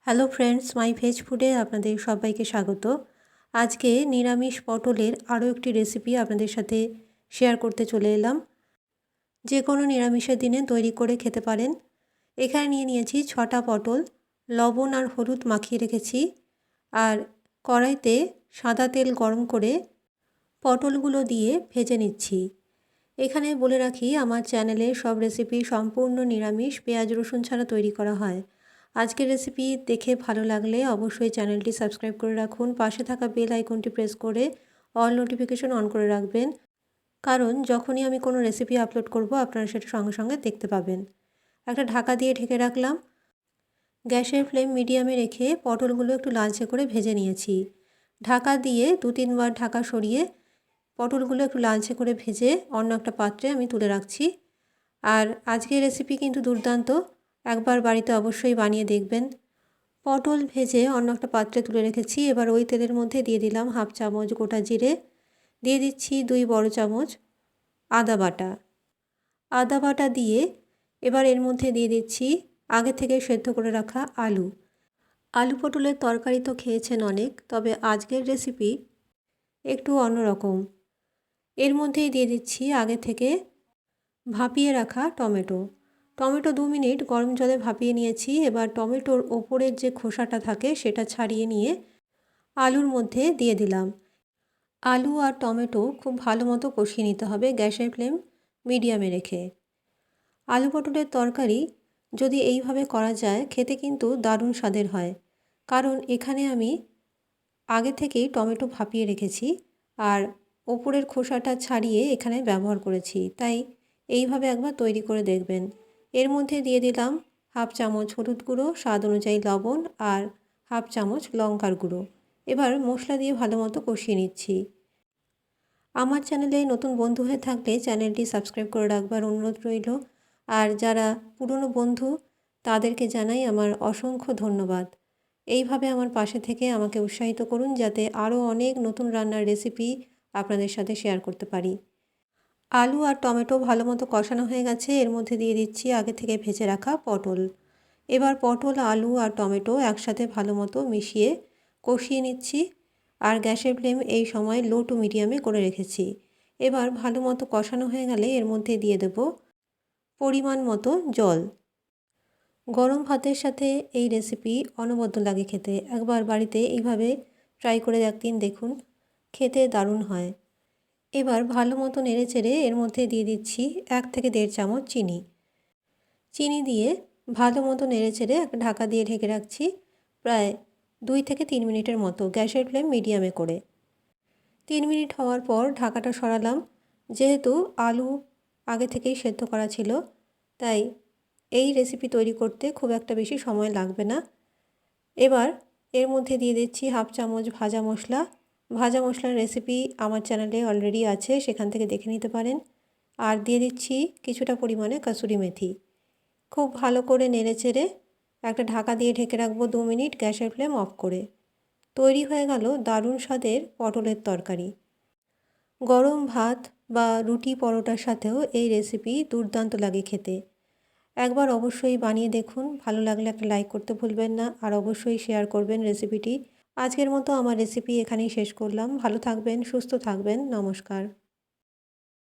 Hello friends, মাই veg ফুডে আপনাদের সবাইকে স্বাগত। আজকে নিরামিষ পটলের আরও একটি রেসিপি আপনাদের সাথে শেয়ার করতে চলে এলাম। যে কোনো নিরামিষের দিনে তৈরি করে খেতে পারেন। এখানে নিয়েছি 6টা পটল, লবণ আর হলুদ মাখিয়ে রেখেছি। আর কড়াইতে সাদা তেল গরম করে পটলগুলো দিয়ে ভেজে নিচ্ছি। এখানে বলে রাখি, আমার চ্যানেলে সব রেসিপি সম্পূর্ণ নিরামিষ, পেঁয়াজ রসুন ছাড়া তৈরি করা হয়। আজকের রেসিপি দেখে ভালো লাগলে অবশ্যই চ্যানেলটি সাবস্ক্রাইব করে রাখুন। পাশে থাকা বেল আইকনটি প্রেস করে অল নোটিফিকেশন অন করে রাখবেন, কারণ যখনই আমি কোনো রেসিপি আপলোড করব আপনারা সেটা সঙ্গে সঙ্গে দেখতে পাবেন। একটা ঢাকা দিয়ে ঢেকে রাখলাম। গ্যাসের ফ্লেম মিডিয়ামে রেখে পটলগুলো একটু লালচে করে ভেজে নিয়েছি। ঢাকা দিয়ে 2-3 বার ঢাকা সরিয়ে পটলগুলো একটু লালচে করে ভেজে অন্য একটা পাত্রে আমি তুলে রাখছি। আর আজকের রেসিপি কিন্তু দুর্দান্ত, একবার বাড়িতে অবশ্যই বানিয়ে দেখবেন। পটল ভেজে অন্য একটা পাত্রে তুলে রেখেছি। এবার ওই তেলের মধ্যে দিয়ে দিলাম 1/2 চামচ গোটা জিরে, দিয়ে দিচ্ছি 2 বড় চামচ আদা বাটা দিয়ে এবার এর মধ্যে দিয়ে দিচ্ছি আগে থেকে সেদ্ধ করে রাখা আলু পটলের তরকারি তো খেয়েছেন অনেক, তবে আজকের রেসিপি একটু অন্যরকম। এর মধ্যেই দিয়ে দিচ্ছি আগে থেকে ভাপিয়ে রাখা টমেটো 2 মিনিট গরম জলে ভাপিয়ে নিয়েছি। এবার টমেটোর ওপরের যে খোসাটা থাকে সেটা ছাড়িয়ে নিয়ে আলুর মধ্যে দিয়ে দিলাম। আলু আর টমেটো খুব ভালো মতো কষিয়ে নিতে হবে গ্যাসের ফ্লেম মিডিয়ামে রেখে। আলু পটলের তরকারি যদি এইভাবে করা যায় খেতে কিন্তু দারুণ স্বাদের হয়, কারণ এখানে আমি আগে থেকেই টমেটো ভাপিয়ে রেখেছি আর ওপরের খোসাটা ছাড়িয়ে এখানে ব্যবহার করেছি, তাই এইভাবে একবার তৈরি করে দেখবেন। এর মধ্যে দিয়ে দিলাম 1/2 চামচ হলুদ গুঁড়ো, স্বাদ অনুযায়ী লবণ আর 1/2 চামচ লঙ্কার গুঁড়ো। এবার মশলা দিয়ে ভালো মতো কষিয়ে নিচ্ছি। আমার চ্যানেলে নতুন বন্ধু হয়ে থাকলে চ্যানেলটি সাবস্ক্রাইব করে রাখবার অনুরোধ রইল। আর যারা পুরনো বন্ধু তাদেরকে জানাই আমার অসংখ্য ধন্যবাদ। এইভাবে আমার পাশে থেকে আমাকে উৎসাহিত করুন, যাতে আরও অনেক নতুন রান্নার রেসিপি আপনাদের সাথে শেয়ার করতে পারি। আলু আর টমেটো ভালো মতো কষানো হয়ে গেছে। এর মধ্যে দিয়ে দিচ্ছি আগে থেকে ভেজে রাখা পটল। এবার পটল, আলু আর টমেটো একসাথে ভালো মতো মিশিয়ে কষিয়ে নিচ্ছি। আর গ্যাসের ফ্লেম এই সময় লো টু মিডিয়ামে করে রেখেছি। এবার ভালো মতো কষানো হয়ে গেলে এর মধ্যে দিয়ে দেব পরিমাণ মতো জল। গরম ভাতের সাথে এই রেসিপি অনবদ্য লাগে খেতে। একবার বাড়িতে এইভাবে ট্রাই করে একদিন দেখুন, খেতে দারুণ হয়। এবার ভালো মতো নেড়েচেড়ে এর মধ্যে দিয়ে দিচ্ছি 1 থেকে 1.5 চামচ চিনি দিয়ে ভালো মতো নেড়েচেড়ে একটা ঢাকা দিয়ে ঢেকে রাখছি প্রায় 2 থেকে 3 মিনিটের মতো, গ্যাসের ফ্লেম মিডিয়ামে করে। 3 মিনিট হওয়ার পর ঢাকাটা সরালাম। যেহেতু আলু আগে থেকেই সেদ্ধ করা ছিল, তাই এই রেসিপি তৈরি করতে খুব একটা বেশি সময় লাগবে না। এবার এর মধ্যে দিয়ে দিচ্ছি 1/2 চামচ ভাজা মশলার রেসিপি আমার চ্যানেলে অলরেডি আছে, সেখান থেকে দেখে নিতে পারেন। আর দিয়ে দিচ্ছি কিছুটা পরিমাণে কসুরি মেথি। খুব ভালো করে নেড়েচেড়ে একটা ঢাকা দিয়ে ঢেকে রাখবো 2 মিনিট, গ্যাসের ফ্লেম অফ করে। তৈরি হয়ে গেল দারুণ স্বাদের পটলের তরকারি। গরম ভাত বা রুটি পরোটার সাথেও এই রেসিপি দুর্দান্ত লাগে খেতে। একবার অবশ্যই বানিয়ে দেখুন। ভালো লাগলে একটা লাইক করতে ভুলবেন না, আর অবশ্যই শেয়ার করবেন রেসিপিটি। আজকের মতো আমার রেসিপি এখানেই শেষ করলাম। ভালো থাকবেন, সুস্থ থাকবেন। নমস্কার।